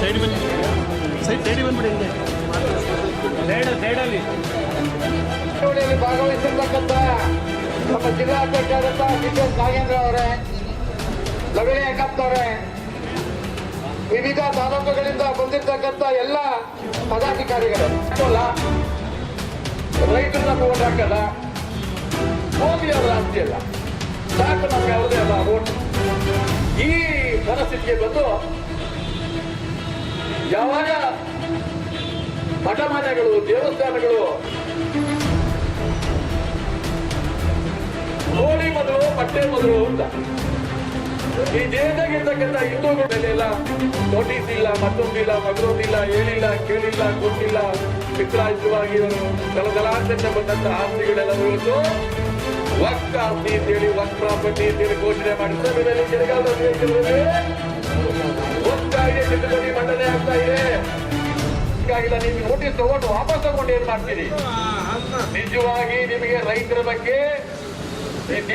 Side ಬಂದ್ಬಿಡಿ ಹಿಂಗೆ ಸೈಡಲ್ಲಿ ಚಳವಳಿಯಲ್ಲಿ ಭಾಗವಹಿಸಿರ್ತಕ್ಕಂಥ ನಮ್ಮ ಜಿಲ್ಲಾ ಅಧ್ಯಕ್ಷರಾದಂಥ ಡಿ.ಎಸ್. ನಾಗೇಂದ್ರ ಅವರೇ, ಲಗಳಿ ಅಂಕಪ್ಪನವರೇ, ವಿವಿಧ ತಾಲೂಕುಗಳಿಂದ ಬಂದಿರತಕ್ಕಂಥ ಎಲ್ಲ ಪದಾಧಿಕಾರಿಗಳು, ರೈತರನ್ನ ಓಟ್ ಹಾಕಲ್ಲ, ಮೋದಿ ಅವರ ಆಸ್ತಿ ಅಲ್ಲ, ಸಾಕು ನಮ್ಗೆ ಯಾವುದೇ ಅಲ್ಲ ಓಟ್. ಈ ಪರಿಸ್ಥಿತಿಗೆ ಬಂದು ಯಾವಾಗ ಮಠಮಾನ್ಯಗಳು, ದೇವಸ್ಥಾನಗಳು ಕೋಳಿ ಮೊದಲು ಬಟ್ಟೆ ಮೊದಲು ಅಂತ ಈ ದೇಶದಾಗಿರ್ತಕ್ಕಂಥ ಹಿಂದೂಗಳ ಮೇಲೆ ಎಲ್ಲ ನೋಟಿಸ್ ಇಲ್ಲ, ಮತ್ತೊಂದಿಲ್ಲ, ಮಗದೊಂದಿಲ್ಲ, ಹೇಳಿಲ್ಲ, ಕೇಳಿಲ್ಲ, ಗೊತ್ತಿಲ್ಲ, ಪಿತ್ರಾಯುತವಾಗಿ ತಲತಲಾಂತರಿಂದ ಬಂದಂತ ಆಸ್ತಿಗಳೆಲ್ಲ ಇವತ್ತು ವಕ್ಫ್ ಆಸ್ತಿ ಅಂತೇಳಿ, ವಕ್ಫ್ ಪ್ರಾಪರ್ಟಿ ಅಂತೇಳಿ ಘೋಷಣೆ ಮಾಡಿದ್ದಾರೆ. ಚಳಿಗಾಲದಲ್ಲಿ ವಕ್ಫ್ ಕಾಯ್ದೆ ತಿದ್ದುಪಡಿ ಮಂಡನೆ ಆಗ್ತಾ ಇದೆ. ಹೀಗಾಗಿಲ್ಲ, ನೀವು ನೋಟಿಸ್ ತಗೊಂಡು ವಾಪಸ್ ತಗೊಂಡು ಏನ್ ಮಾಡ್ತೀರಿ? ನಿಜವಾಗಿ ನಿಮಗೆ ರೈತರ ಬಗ್ಗೆ